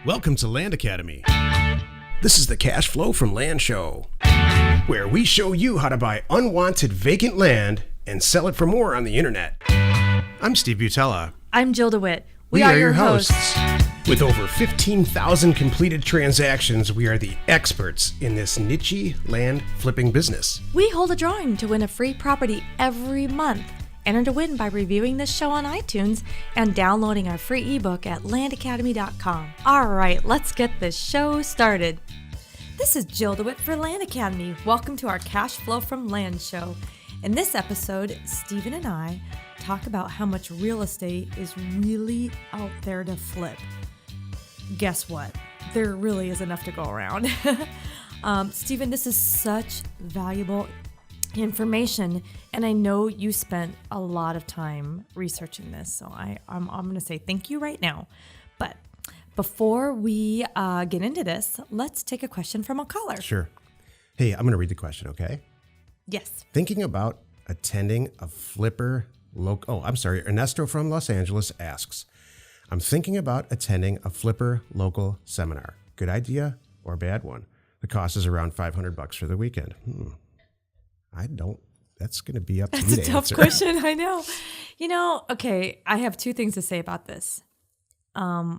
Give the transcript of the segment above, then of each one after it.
Welcome to Land Academy. This is the Cash Flow from Land show, where we show you how to buy unwanted vacant land and sell it for more on the internet. I'm Steve Butala. I'm Jill DeWit. We are your hosts. With over 15,000 completed transactions, we are the experts in this niche land flipping business. We hold a drawing to win a free property every month. Enter to win by reviewing this show on iTunes and downloading our free ebook at landacademy.com. All right, let's get this show started. This is Jill DeWit for Land Academy. Welcome to our Cash Flow from Land show. In this episode, Stephen and I talk about how much real estate is really out there to flip. Guess what? There really is enough to go around. Stephen, this is such valuable information, and I know you spent a lot of time researching this, so I'm going to say thank you right now. But before we get into this, let's take a question from a caller. Sure. Hey, I'm going to read the question, okay? Yes. Thinking about attending a flipper Ernesto from Los Angeles asks, I'm thinking about attending a flipper local seminar. Good idea or bad one? The cost is around $500 for the weekend. That's going to be up to you to answer. That's a tough question, I know. Okay, I have two things to say about this. I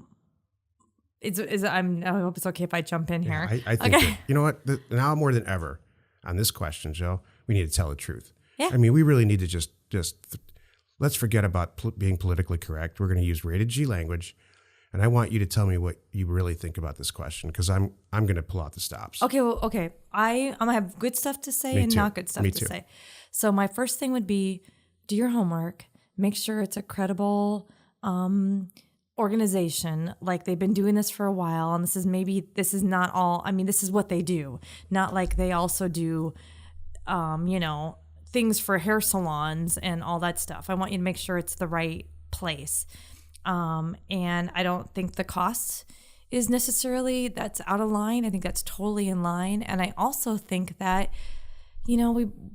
hope it's okay if I jump in here. I think that, you know what? Now more than ever on this question, Joe, we need to tell the truth. Yeah. I mean, we really need to just let's forget about being politically correct. We're going to use rated G language. And I want you to tell me what you really think about this question, because I'm going to pull out the stops. Okay. I'm going to have good stuff to say and not good stuff to say. So my first thing would be, do your homework. Make sure it's a credible organization. Like, they've been doing this for a while, and this is not all. I mean, this is what they do. Not like they also do, things for hair salons and all that stuff. I want you to make sure it's the right place. And I don't think the cost is necessarily that's out of line. I think that's totally in line. And I also think that,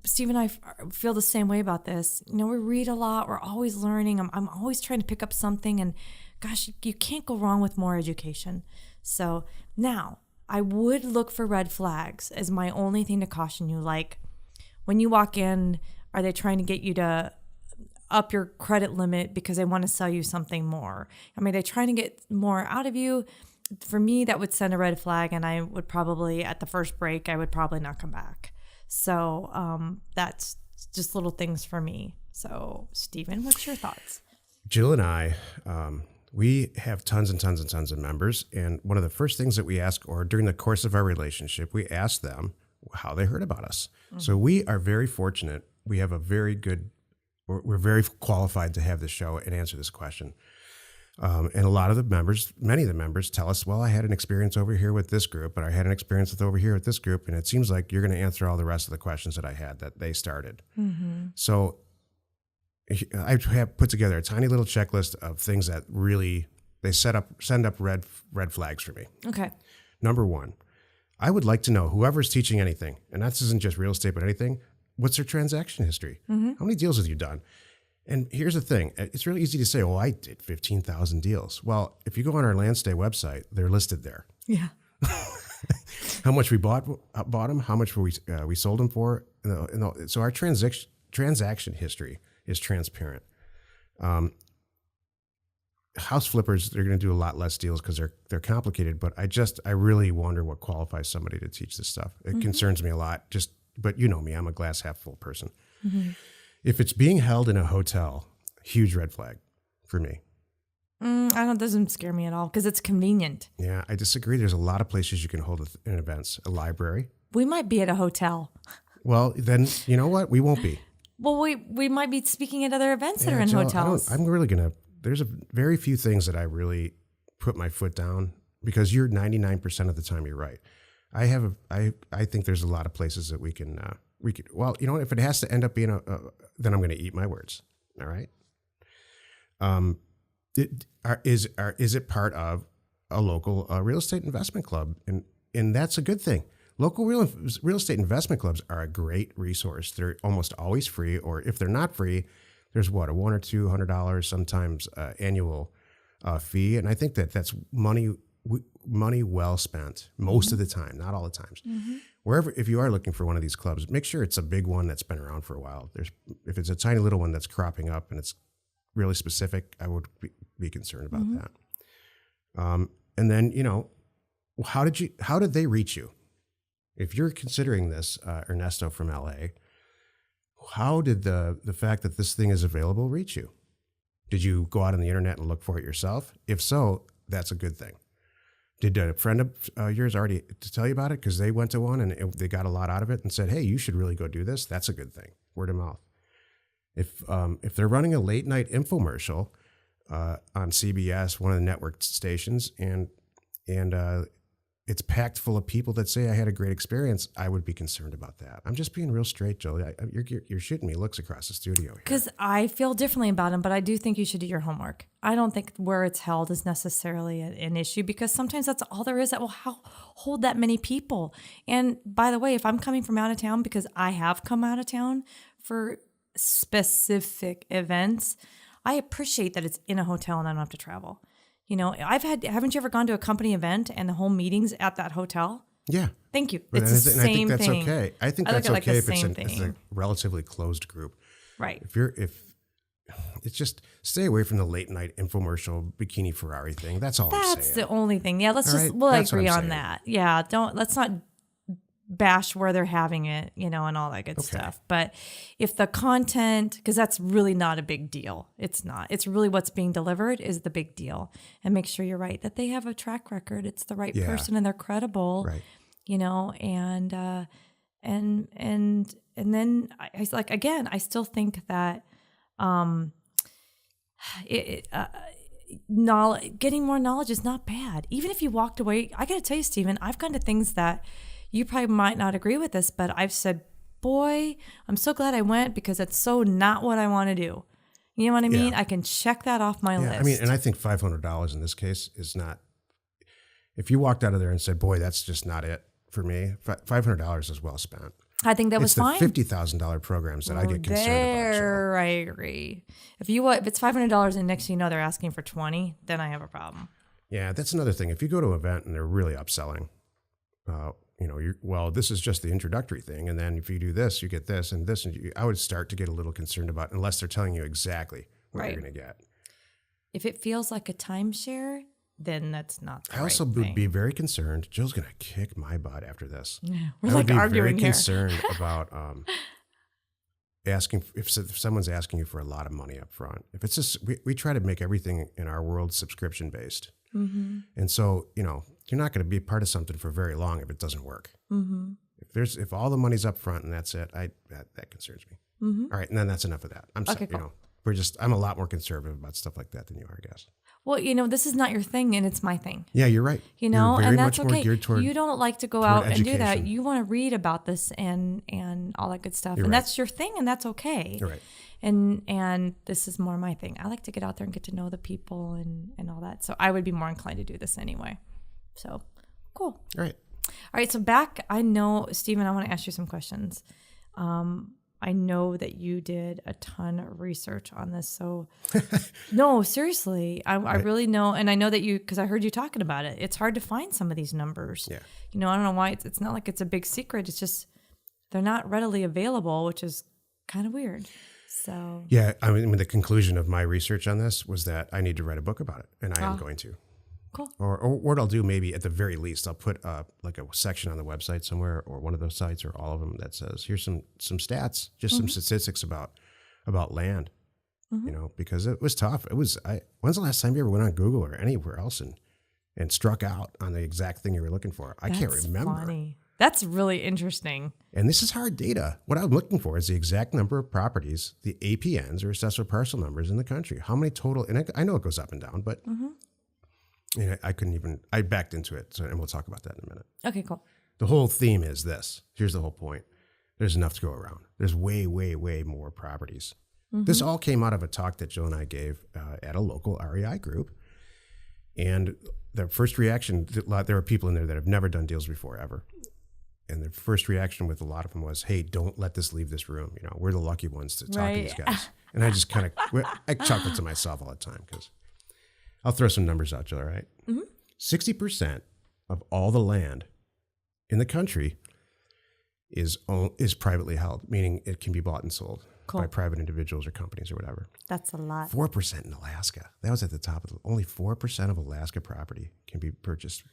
Steve and I feel the same way about this. We read a lot. We're always learning. I'm always trying to pick up something. And gosh, you can't go wrong with more education. So now I would look for red flags as my only thing to caution you. Like, when you walk in, are they trying to get you to up your credit limit because they want to sell you something more? I mean, they're trying to get more out of you. For me, that would send a red flag, and I would probably, at the first break, I would probably not come back. So that's just little things for me. So, Stephen, what's your thoughts? Jill and I, we have tons and tons and tons of members, and one of the first things that we ask, or during the course of our relationship, we ask them how they heard about us. Mm-hmm. So we are very fortunate. We have we're very qualified to have this show and answer this question. And many of the members tell us, well, I had an experience over here with this group, and I had an experience over here with this group, and it seems like you're going to answer all the rest of the questions that I had that they started. Mm-hmm. So I have put together a tiny little checklist of things that really send up red flags for me. Okay. Number one, I would like to know, whoever's teaching anything, and that isn't just real estate, but anything, what's their transaction history? Mm-hmm. How many deals have you done? And here's the thing. It's really easy to say, oh, I did 15,000 deals. Well, if you go on our LandStay website, they're listed there. Yeah. How much we bought them, how much we sold them for. So our transaction history is transparent. House flippers, they're going to do a lot less deals because they're complicated, but I really wonder what qualifies somebody to teach this stuff. It concerns me a lot, but you know me, I'm a glass half full person. Mm-hmm. If it's being held in a hotel, huge red flag for me. It doesn't scare me at all because it's convenient. Yeah, I disagree. There's a lot of places you can hold an events. A library. We might be at a hotel. Well, then, you know what? We won't be. Well, we might be speaking at other events that are in hotels. I'm really going to, there's a very few things that I really put my foot down, because you're 99% of the time you're right. I think there's a lot of places that we could, well, you know what, if it has to end up being then I'm going to eat my words. All right. Is it part of a local real estate investment club? And that's a good thing. Local real estate investment clubs are a great resource. They're almost always free, or if they're not free, there's what, a $100 or $200 sometimes annual fee. And I think that's money money well spent most of the time, not all the times. Wherever, if you are looking for one of these clubs, make sure it's a big one that's been around for a while. If it's a tiny little one that's cropping up and it's really specific, I would be concerned about that. And then, how did they reach you? If you're considering this, Ernesto from LA, how did the fact that this thing is available reach you? Did you go out on the internet and look for it yourself? If so, that's a good thing. Did a friend of yours already tell you about it because they went to one and they got a lot out of it and said, hey, you should really go do this? That's a good thing. Word of mouth. If they're running a late night infomercial on CBS, one of the network stations, and it's packed full of people that say I had a great experience, I would be concerned about that. I'm just being real straight, Jill. You're shooting me looks across the studio here. Because I feel differently about them, but I do think you should do your homework. I don't think where it's held is necessarily an issue because sometimes that's all there is that will hold that many people. And by the way, if I'm coming from out of town, because I have come out of town for specific events, I appreciate that it's in a hotel and I don't have to travel. Haven't you ever gone to a company event and the whole meeting's at that hotel? Yeah. Thank you. But It's the same I think that's thing. okay. I think that's like okay the if it's same a thing. relatively closed group. Right. If it's just stay away from the late night infomercial bikini Ferrari thing. That's all I'm saying. That's the only thing. Yeah, All right? we'll That's what agree I'm on saying. that. Yeah, let's not bash where they're having it, and all that good stuff. But if the content, because that's really not a big deal. It's not. It's really what's being delivered is the big deal. And make sure you're right that they have a track record. It's the right person and they're credible. Right. And then I like again, I still think that getting more knowledge is not bad. Even if you walked away, I got to tell you, Stephen, I've gone to things that you probably might not agree with this, but I've said, boy, I'm so glad I went because it's so not what I want to do. You know what I mean? Yeah. I can check that off my list. I mean, and I think $500 in this case is not, if you walked out of there and said, boy, that's just not it for me, $500 is well spent. I think that was fine. It's the $50,000 programs that I get concerned about. There, I agree. If it's $500 and next thing you know they're asking for $20, then I have a problem. Yeah, that's another thing. If you go to an event and they're really upselling, this is just the introductory thing, and then if you do this, you get this and this, and I would start to get a little concerned about, unless they're telling you exactly what you're going to get. If it feels like a timeshare, then that's not the I also right would thing. be very concerned. Jill's going to kick my butt after this. Yeah, we're I like would be arguing very here. concerned about asking if someone's asking you for a lot of money up front. If it's just we try to make everything in our world subscription based, and so you're not going to be part of something for very long if it doesn't work. Mm-hmm. If all the money's up front and that's it, that concerns me. Mm-hmm. All right, and then that's enough of that. Cool. I'm a lot more conservative about stuff like that than you are, I guess. Well, this is not your thing and it's my thing. Yeah, you're right. You're very and that's much more okay. geared toward, you don't like to go out and do that. education. You want to read about this and all that good stuff. You're and right. that's your thing and that's okay. You're right. And this is more my thing. I like to get out there and get to know the people and all that. So I would be more inclined to do this anyway. So cool. All right. All right. So I know, Stephen, I want to ask you some questions. I know that you did a ton of research on this. So no, seriously, I really know. And I know that because I heard you talking about it. It's hard to find some of these numbers. Yeah. I don't know why it's not like it's a big secret. It's just, they're not readily available, which is kind of weird. So yeah, I mean, the conclusion of my research on this was that I need to write a book about it, and I am going to. Cool. Or what I'll do, maybe at the very least, I'll put like a section on the website somewhere, or one of those sites, or all of them, that says, here's some stats, just some statistics about land. Because it was tough. When's the last time you ever went on Google or anywhere else and struck out on the exact thing you were looking for? I can't remember. Funny. That's really interesting. And this is hard data. What I'm looking for is the exact number of properties, the APNs, or assessor parcel numbers in the country. How many total? And I know it goes up and down, but I backed into it. And we'll talk about that in a minute. Okay, cool. The whole theme is this. Here's the whole point. There's enough to go around. There's way, way, way more properties. This all came out of a talk that Jill and I gave at a local REI group. And the first reaction, there are people in there that have never done deals before, ever. And the first reaction with a lot of them was, hey, don't let this leave this room. We're the lucky ones to talk to these guys. And I just I chuckle to myself all the time because I'll throw some numbers out, Jill, all right? 60% of all the land in the country is privately held, meaning it can be bought and sold by private individuals or companies or whatever. That's a lot. 4% in Alaska. That was at the top of only 4% of Alaska property can be purchased.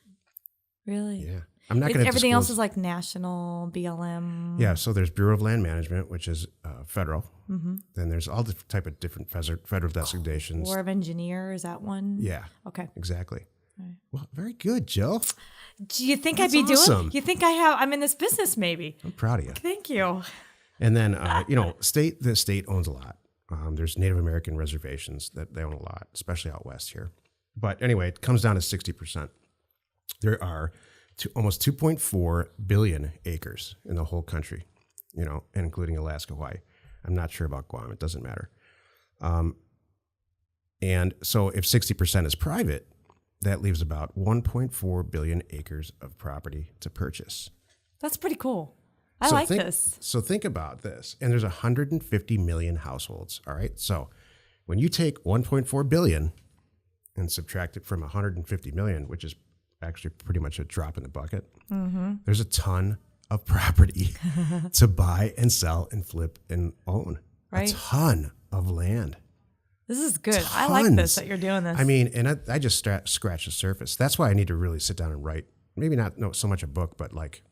Really? Yeah. I'm not going to Everything else is like national, BLM. Yeah. So there's Bureau of Land Management, which is federal. Mm-hmm. Then there's all the type of different federal designations. Corps of Engineers, is that one? Yeah. Okay. Exactly. Right. Well, very good, Jill. Do you think That's I'd be awesome. doing? You think I'm in this business? Maybe. I'm proud of you. Thank you. And then, the state owns a lot. There's Native American reservations that they own a lot, especially out west here. But anyway, it comes down to 60%. There are almost 2.4 billion acres in the whole country, and including Alaska, Hawaii. I'm not sure about Guam. It doesn't matter. And so if 60% is private, that leaves about 1.4 billion acres of property to purchase. That's pretty cool. I like this. So think about this. And there's 150 million households. All right. So when you take 1.4 billion and subtract it from 150 million, which is actually pretty much a drop in the bucket, there's a ton of property to buy and sell and flip and own. Right. A ton of land. This is good. Tons. I like this, that you're doing this. I mean, and I just scratched the surface. That's why I need to really sit down and write, maybe not so much a book, but like,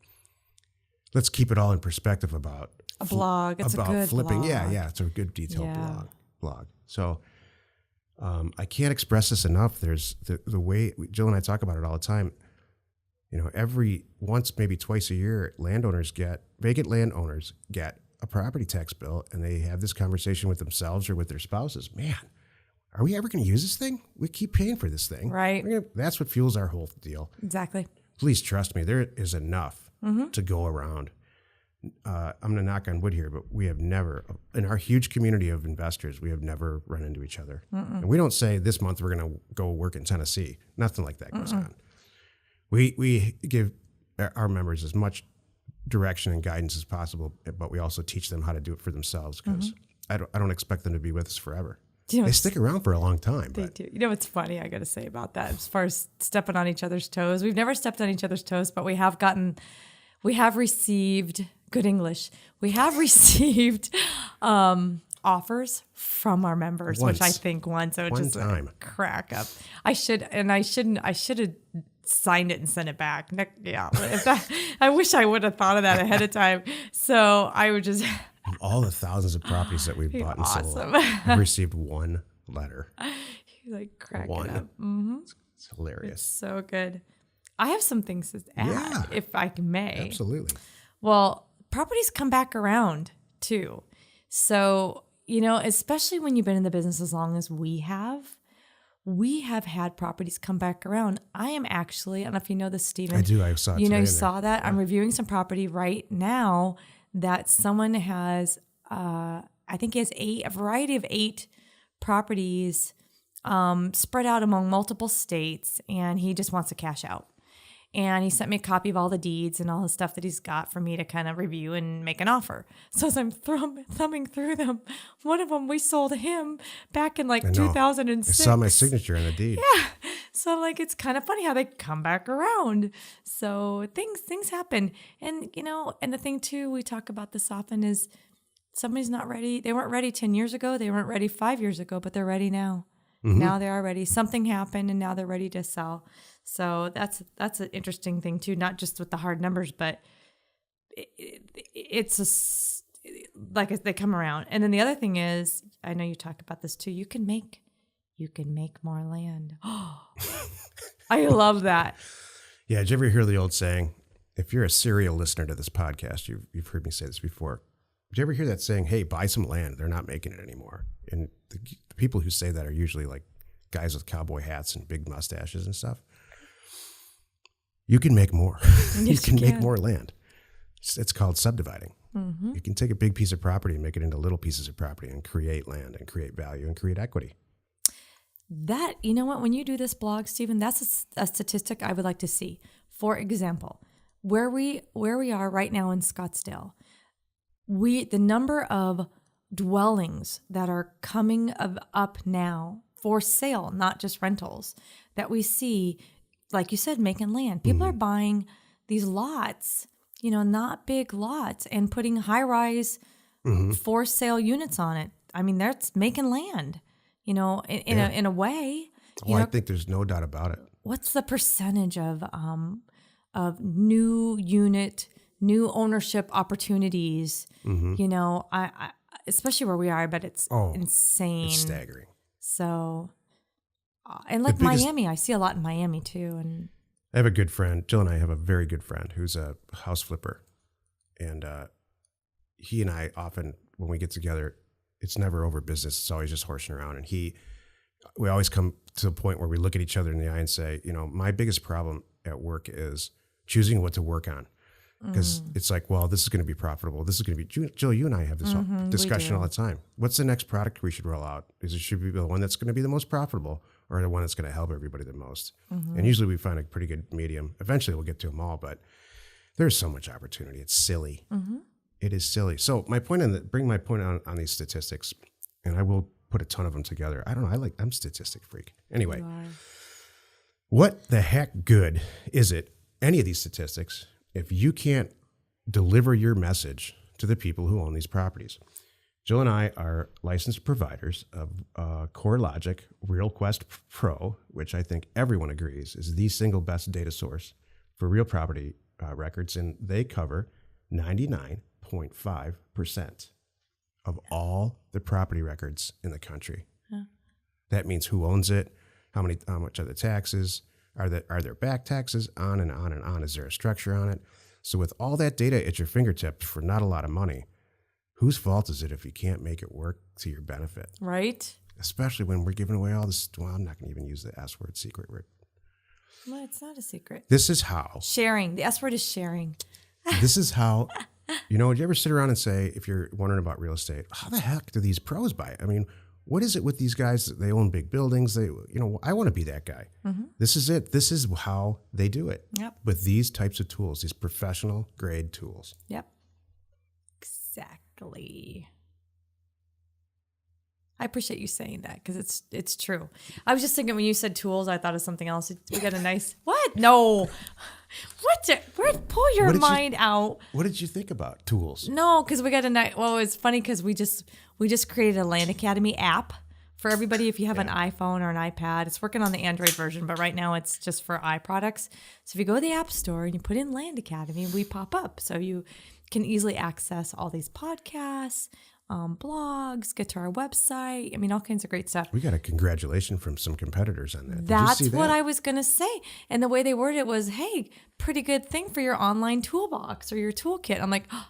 let's keep it all in perspective about a blog. It's about a good flipping. blog. Yeah. It's a good detailed blog. So I can't express this enough. There's the way Jill and I talk about it all the time. Once, maybe twice a year, vacant landowners get a property tax bill, and they have this conversation with themselves or with their spouses. Man, are we ever going to use this thing? We keep paying for this thing. Right. That's what fuels our whole deal. Exactly. Please trust me. There is enough to go around. I'm going to knock on wood here, but we have never, in our huge community of investors, we have never run into each other. And we don't say this month we're going to go work in Tennessee. Nothing like that goes on. We give our members as much direction and guidance as possible, but we also teach them how to do it for themselves, because I don't expect them to be with us forever. They stick around for a long time. They do. You know what's funny I got to say about that, as far as stepping on each other's toes? We've never stepped on each other's toes, but we have received good English. We have received offers from our members, which I think once. So One time. Crack up. I should have signed it and sent it back. Yeah. I wish I would have thought of that ahead of time. So I would just. Of all the thousands of properties that we've bought and sold, I've received one letter. You like crack One. it up. Mm-hmm. It's hilarious. It's so good. I have some things to add, if I may. Absolutely. Well, properties come back around too. So, especially when you've been in the business as long as we have had properties come back around. I am actually, I don't know if you know this, Stephen. I do. I saw it. You saw that. Yeah. I'm reviewing some property right now that someone has, I think he has a variety of 8 properties spread out among multiple states, and he just wants to cash out. And he sent me a copy of all the deeds and all the stuff that he's got for me to kind of review and make an offer. So as I'm thumbing through them, one of them we sold him back in 2006. I saw my signature on the deed. Yeah. So it's kind of funny how they come back around. So things happen. And, and the thing too, we talk about this often, is somebody's not ready. They weren't ready 10 years ago. They weren't ready 5 years ago, but they're ready now. Mm-hmm. Now they are ready. Something happened and now they're ready to sell. So that's an interesting thing too, not just with the hard numbers, but it's they come around. And then the other thing is, I know you talk about this too, you can make more land. I love that. Yeah. Did you ever hear the old saying, if you're a serial listener to this podcast, you've heard me say this before. Did you ever hear that saying, hey, buy some land? They're not making it anymore. And the people who say that are usually like guys with cowboy hats and big mustaches and stuff. You can make more. You can make more land. It's called subdividing. Mm-hmm. You can take a big piece of property and make it into little pieces of property and create land and create value and create equity. That, you know what, when you do this blog, Stephen, that's a statistic I would like to see. For example, where we are right now in Scottsdale, the number of dwellings that are coming up now for sale, not just rentals, that we see like you said, making land. People are buying these lots, not big lots, and putting high-rise for sale units on it. I mean, that's making land, in a way. I think there's no doubt about it. What's the percentage of new unit, new ownership opportunities? I especially where we are, but it's insane. It's staggering. So, and like Miami, I see a lot in Miami too. And I have a good friend, Jill and I have a very good friend who's a house flipper. And he and I often, when we get together, it's never over business. It's always just horsing around. And we always come to a point where we look at each other in the eye and say, my biggest problem at work is choosing what to work on. Because it's like, well, this is going to be profitable. This is going to be, Jill, you and I have this discussion all the time. What's the next product we should roll out? Should be the one that's going to be the most profitable or the one that's going to help everybody the most? And usually we find a pretty good medium. Eventually we'll get to them all, but there's so much opportunity. It's silly. It is silly. So bring my point on these statistics, and I will put a ton of them together. I don't know. I'm statistic freak. Anyway, what the heck good is it, any of these statistics, if you can't deliver your message to the people who own these properties? Jill and I are licensed providers of CoreLogic RealQuest Pro, which I think everyone agrees is the single best data source for real property records, and they cover 99.5% of all the property records in the country. That means who owns it, how much are the taxes, are there back taxes, on and on and on. Is there a structure on it? So with all that data at your fingertips for not a lot of money, whose fault is it if you can't make it work to your benefit? Right. Especially when we're giving away all this. Well, I'm not going to even use the S word, secret word. Well, it's not a secret. This is how. Sharing. The S word is sharing. This is how. Would you ever sit around and say, if you're wondering about real estate, how the heck do these pros buy? I mean, what is it with these guys? They own big buildings. I want to be that guy. This is it. This is how they do it. Yep. With these types of tools, these professional grade tools. Yep. Exactly. I appreciate you saying that because it's true. I was just thinking when you said tools, I thought of something else. We got a nice what? No. Pull your mind out. What did you think about tools? No, because we got a nice. Well, it's funny because we just created a Land Academy app for everybody. If you have an iPhone or an iPad, it's working on the Android version, but right now it's just for iProducts. So if you go to the App Store and you put in Land Academy, we pop up, so you can easily access all these podcasts, blogs, get to our website. I mean, all kinds of great stuff. We got a congratulation from some competitors on that. That's what I was going to say. And the way they worded it was, hey, pretty good thing for your online toolbox or your toolkit. I'm like, oh,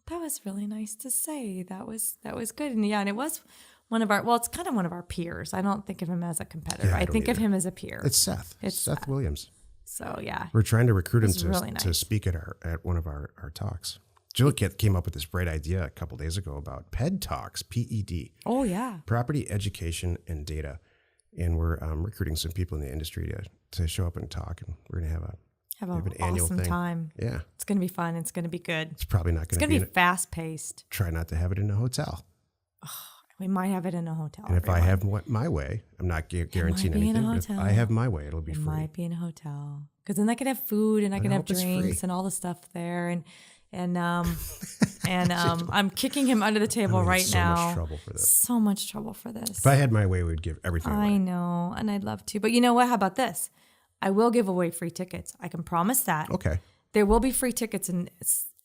that was really nice to say. That was good. And yeah, and it was one of our, well, it's kind of one of our peers. I don't think of him as a competitor. Yeah, I think of him as a peer. It's Seth. It's Seth Williams. So yeah. We're trying to recruit him to, really nice. to speak at one of our talks. Jill came up with this great idea a couple days ago about PED Talks, PED. Oh, yeah. Property Education and Data. And we're recruiting some people in the industry to show up and talk. And we're going to have an annual awesome thing. time. Yeah. It's going to be fun. It's going to be good. It's probably not going to be fast paced. Try not to have it in a hotel. Oh, we might have it in a hotel. And if I have my way, I'm not guaranteeing anything. But if I have my way, it'll be free. It might be in a hotel. Because then I can have food and I can have drinks and all the stuff there. And I'm kicking him under the table right now. So much trouble for this. So much trouble for this. If I had my way, we'd give everything away. I know, and I'd love to. But you know what? How about this? I will give away free tickets. I can promise that. Okay. There will be free tickets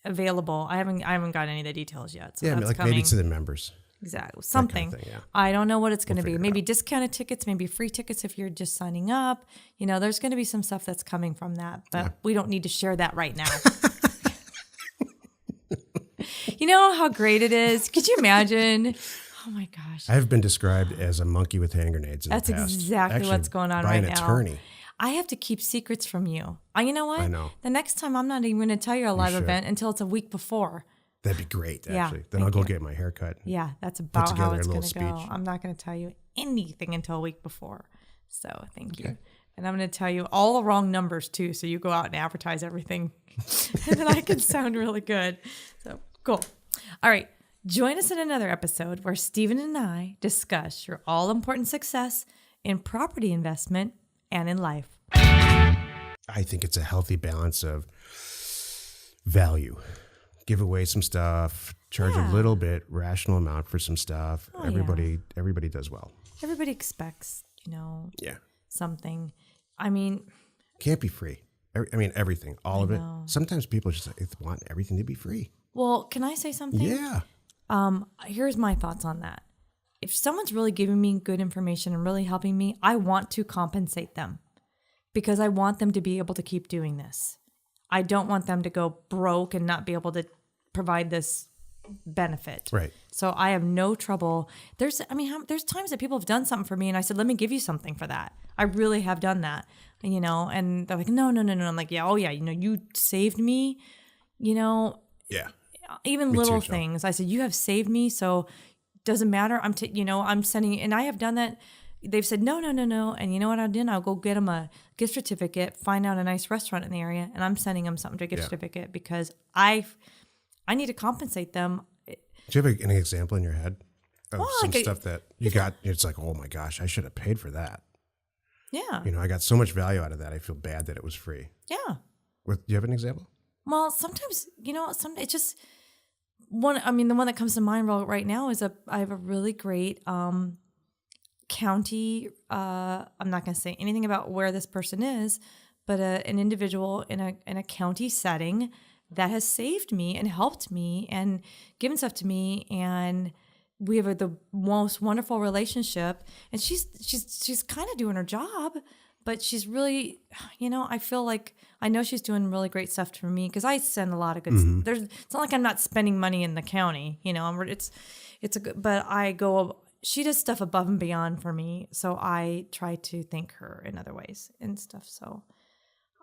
available. I haven't got any of the details yet. So that's coming. Maybe to the members. Exactly. Something. Kind of thing, yeah. I don't know what it's going to be. Maybe discounted tickets, maybe free tickets if you're just signing up. There's going to be some stuff that's coming from that, but we don't need to share that right now. You know how great it is? Could you imagine? Oh my gosh. I've been described as a monkey with hand grenades in the past. That's exactly what's going on right now. By an attorney. I have to keep secrets from you. You know what? I know. The next time I'm not even going to tell you a live event until it's a week before. That'd be great, actually. Then I'll go get my hair cut. Yeah, that's about how it's going to go. I'm not going to tell you anything until a week before. So thank you. And I'm going to tell you all the wrong numbers too. So you go out and advertise everything. And then I can sound really good. So cool. All right. Join us in another episode where Stephen and I discuss your all-important success in property investment and in life. I think it's a healthy balance of value. Give away some stuff, charge a little bit, rational amount for some stuff. Everybody does well. Everybody expects, Yeah. something. I mean, Can't be free. Everything, all of it. Sometimes people just want everything to be free. well, can I say something? Yeah. Here's my thoughts on that. If someone's really giving me good information and really helping me, I want to compensate them because I want them to be able to keep doing this. I don't want them to go broke and not be able to provide this benefit. Right. So I have no trouble. There's times that people have done something for me and I said, let me give you something for that. I really have done that, and they're like, no. I'm like, yeah, you saved me, Yeah. even Me little too, Jill. things. I said, you have saved me. So doesn't matter. I'm sending, and I have done that. They've said, no. And you know what I did? I'll go get them a gift certificate, find out a nice restaurant in the area. And I'm sending them something to a gift certificate because I need to compensate them. Do you have an example in your head of some like stuff that you got? It's like, oh my gosh, I should have paid for that. Yeah. I got so much value out of that. I feel bad that it was free. Yeah. Do you have an example? Well, sometimes, it's just the one that comes to mind right now is I have a really great county. I'm not going to say anything about where this person is, but an individual in a county setting that has saved me and helped me and given stuff to me, and we have the most wonderful relationship. And she's kind of doing her job, but she's really, I feel like I know she's doing really great stuff for me because I send a lot of good. It's not like I'm not spending money in the county, it's a good, but I go. She does stuff above and beyond for me, so I try to thank her in other ways and stuff. So,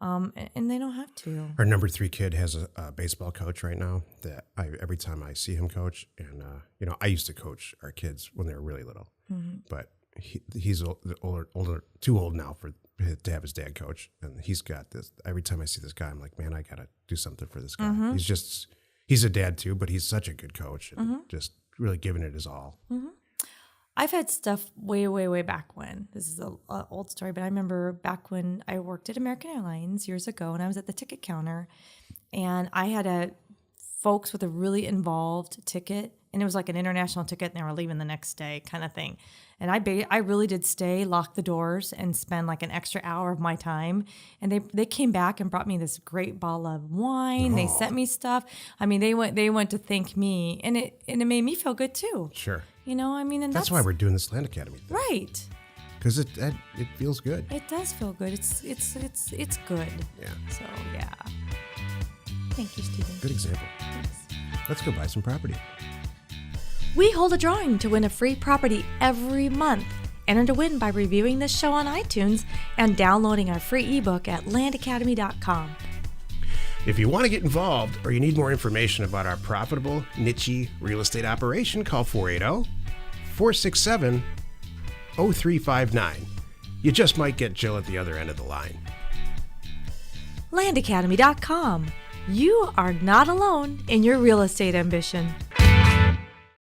and they don't have to. Our number 3 kid has a baseball coach right now that every time I see him coach, and I used to coach our kids when they were really little, but he's older, too old now to have his dad coach, and he's got this. Every time I see this guy, I'm like, man, I gotta do something for this guy. He's a dad too, but he's such a good coach, and just really giving it his all. I've had stuff way, way, way back when. This is an old story, but I remember back when I worked at American Airlines years ago, and I was at the ticket counter, and I had folks with a really involved ticket, and it was like an international ticket, and they were leaving the next day kind of thing. And I really did stay, lock the doors, and spend like an extra hour of my time. And they came back and brought me this great bottle of wine. Oh. They sent me stuff. They went to thank me, and it made me feel good too. Sure. And that's why we're doing this Land Academy thing. Right. Because it feels good. It does feel good. It's good. Yeah. So yeah. Thank you, Stephen. Good example. Thanks. Let's go buy some property. We hold a drawing to win a free property every month. Enter to win by reviewing this show on iTunes and downloading our free ebook at landacademy.com. If you want to get involved or you need more information about our profitable, niche real estate operation, call 480-467-0359. You just might get Jill at the other end of the line. landacademy.com. You are not alone in your real estate ambition.